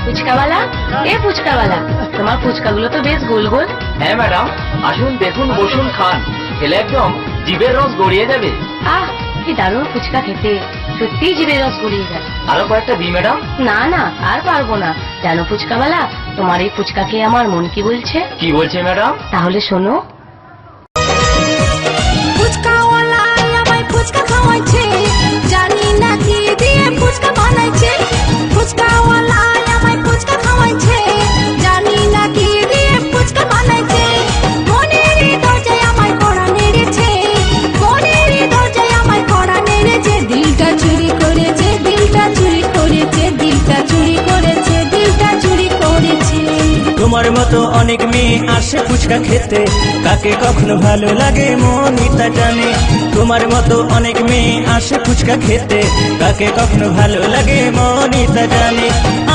ফুচকাওয়ালা, এ ফুচকাওয়ালা, তোমার ফুচকাগুলো তো বেশ গোল গোল। হ্যাঁ ম্যাডাম, আসুন দেখুন, বসুন, খান, খেলে একদম জিভের রস গড়িয়ে যাবে। আহ, কি দারুণ ফুচকা খেতে, সত্যি জিভের রস গড়িয়ে যায়। আরো কয়েকটা দিই ম্যাডাম? না না, আর পারবো না। জানো ফুচকাওয়ালা, তোমার এই ফুচকা খেয়ে আমার মন কি বলছে? কি বলছে ম্যাডাম? তাহলে শোনো। ফুচকাওয়ালা আমায় ফুচকা খাওয়াচ্ছে, জানি না কি দিয়ে ফুচকা বানাইছে। ফুচকাওয়ালা আমায় ফুচকা খাওয়াচ্ছে, জানি না কি দিয়ে ফুচকা বানাইছে। মনের দরজায় আমায় কড়া নেড়েছে, মনের দরজায় আমায় কড়া নেড়েছে। দিলটা চুরি করেছে, দিলটা চুরি করেছে, দিলটা চুরি করেছে, দিলটা চুরি করেছে। তোমার মতো অনেক মেয়ে আসে ফুচকা খেতে, কাকে কখনো ভালো লাগে মনই তা জানে। তোমার মতো অনেক মেয়ে আসে ফুচকা খেতে, কাকে কখনো ভালো লাগে মনই তা জানে।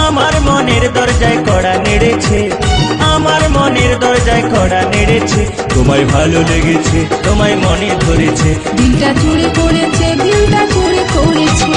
আমার মনের দরজায় কড়া নেড়েছে, আমার মনের দরজায় কড়া নেড়েছে। তোমায় ভালো লেগেছে, তোমায় মনে ধরেছে, দিলটা চুরি করেছে, দিলটা চুরি করেছে।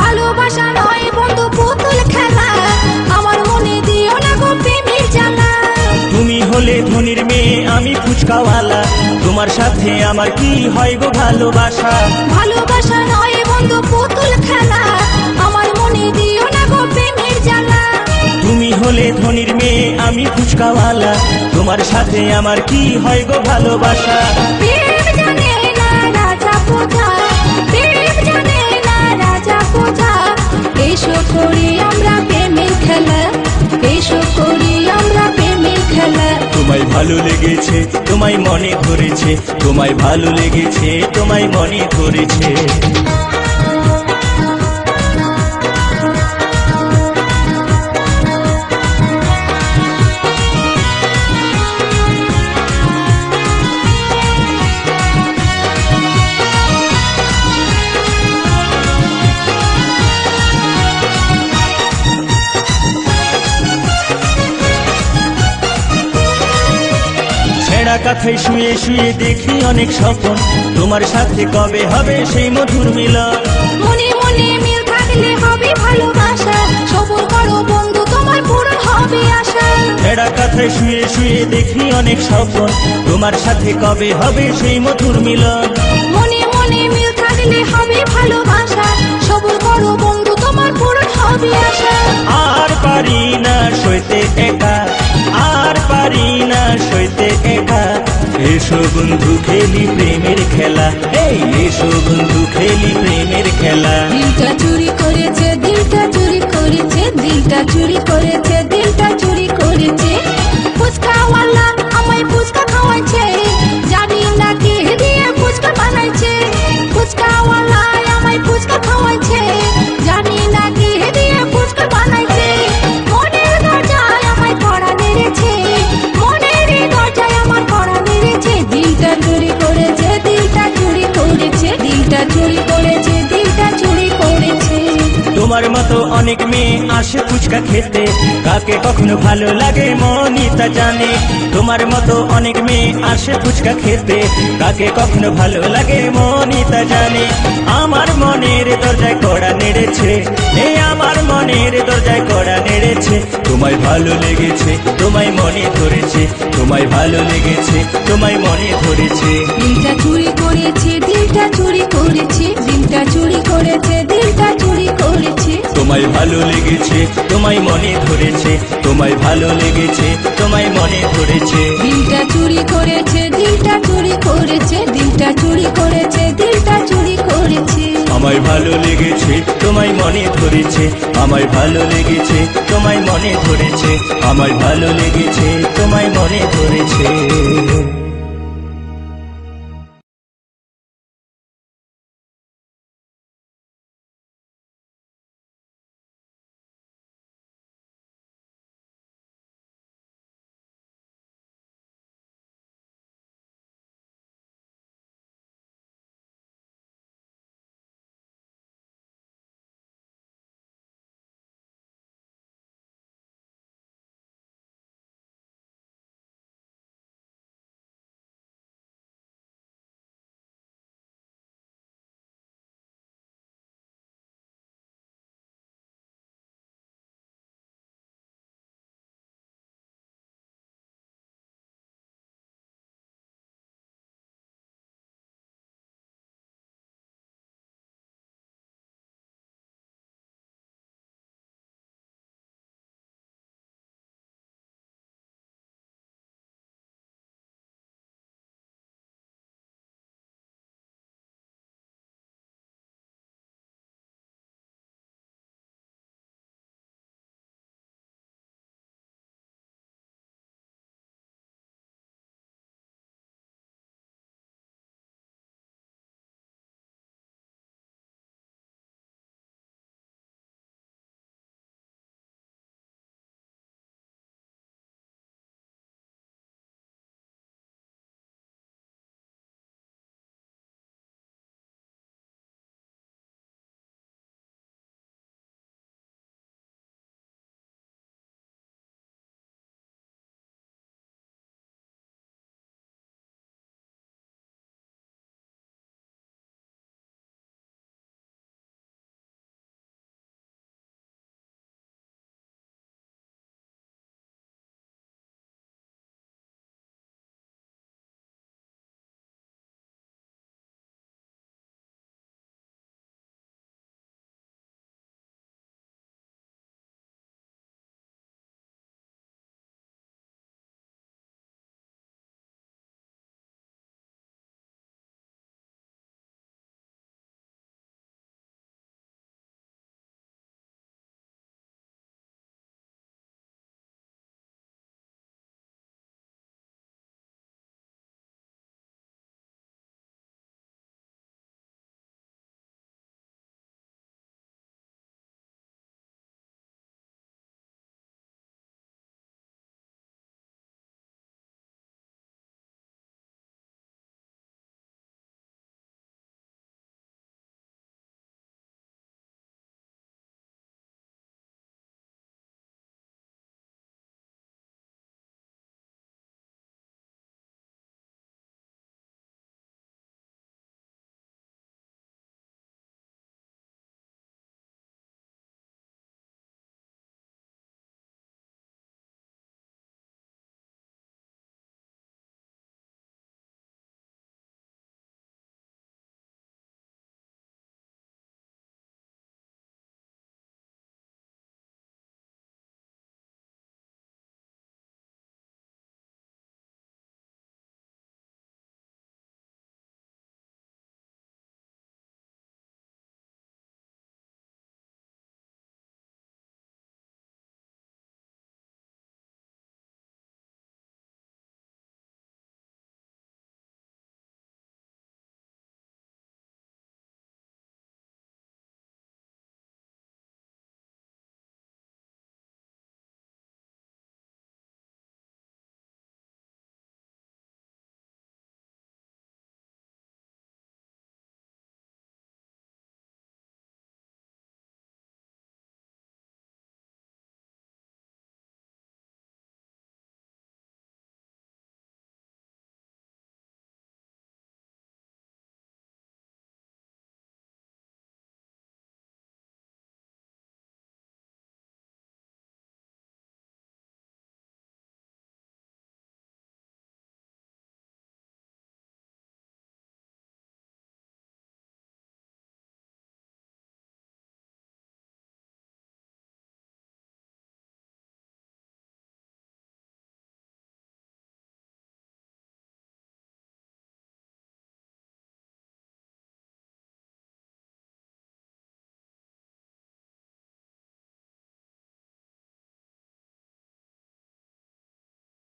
ভালোবাসা নয় বন্ধু পুতুল খেলা, আমার মনে দিও না গো প্রেমের জ্বালা। তুমি হলে ধনির মেয়ে, আমি ফুচকাওয়ালা, তোমার সাথে আমার কি হয় গো ভালোবাসা। ভালোবাসা নয় বন্ধু পুতুল খেলা, আমার মনে দিও না গো প্রেমের জ্বালা। তুমি হলে ধনির মেয়ে, আমি ফুচকাওয়ালা, তোমার সাথে আমার কি হয় গো ভালোবাসা। প্রেম জানে না রাজা প্রজা, প্রেম জানে না রাজা প্রজা। এসো করি আমরা প্রেমের খেলা, এসো করি আমরা প্রেমের খেলা। তোমায় ভালো লেগেছে, তোমায় মনে ধরেছে, তোমায় ভালো লেগেছে, তোমায় মনে ধরেছে। ছেঁড়া কাঁথায় শুয়ে শুয়ে দেখি অনেক স্বপ্ন, তোমার সাথে কবে হবে সেই মধুর মিলন। মনে মনে মিল থাকলে হবে ভালোবাসা, সবর করো বন্ধু তোমার পূরণ হবে আশা। ছেঁড়া কাঁথায় শুয়ে শুয়ে দেখি অনেক স্বপ্ন, তোমার সাথে কবে হবে সেই মধুর মিলন। মনে মনে মিল থাকলে হবে ভালোবাসা, সবর করো বন্ধু তোমার পূরণ হবে আশা। আর পারি না সইতে একা, আর পারি না সইতে একা। এসো বন্ধু খেলি প্রেমের খেলা, এই এসো বন্ধু খেলি প্রেমের খেলা। দিলটা চুরি করেছে, দিলটা চুরি করেছে, দিলটা চুরি করেছে, দিলটা চুরি করেছে। ফুচকাওয়ালা আমায় ফুচকা খাওয়াচ্ছে, জানি না কি দিয়ে ফুচকা বানাইছে। ফুচকাওয়ালা আমায় ফুচকা খাওয়াচ্ছে, জানি না কি দিয়ে ফুচকা বানাইছে। মনের দরজায় আমায় কড়া নেড়েছে, মনের দরজায় আমার কড়া নেড়েছে। দিলটা চুরি করেছে, দিলটা চুরি করেছে, দিলটা চুরি করেছে, দিলটা চুরি করেছে। তোমার মতো অনেক মেয়ে আসে ফুচকা খেতে, কাকে কখনো ভালো লাগে মনই তা জানে। তোমার মতো অনেক মেয়ে আসে ফুচকা খেতে, কাকে কখনো ভালো লাগে মনই তা জানে। আমার মনের দরজায় কড়া নেড়েছে, এই আমার মনের দরজায় কড়া নেড়েছে। তোমায় ভালো লেগেছে, তোমায় মনে ধরেছে, তোমায় ভালো লেগেছে, তোমায় মনে ধরেছে। দিলটা চুরি করেছে, দিলটা চুরি করেছে, দিলটা চুরি করেছে, দিলটা চুরি করেছে। তোমায় ভালো লেগেছে, তোমায় মনে ধরেছে, তোমায় ভালো লেগেছে, তোমায় মনে ধরেছে। দিলটা চুরি করেছে, দিলটা চুরি করেছে, দিলটা চুরি করেছে, দিলটা চুরি করেছে। আমায় ভালো লেগেছে, তোমায় মনে ধরেছে, আমায় ভালো লেগেছে, তোমায় মনে ধরেছে, আমায় ভালো লেগেছে, তোমায় মনে ধরেছে।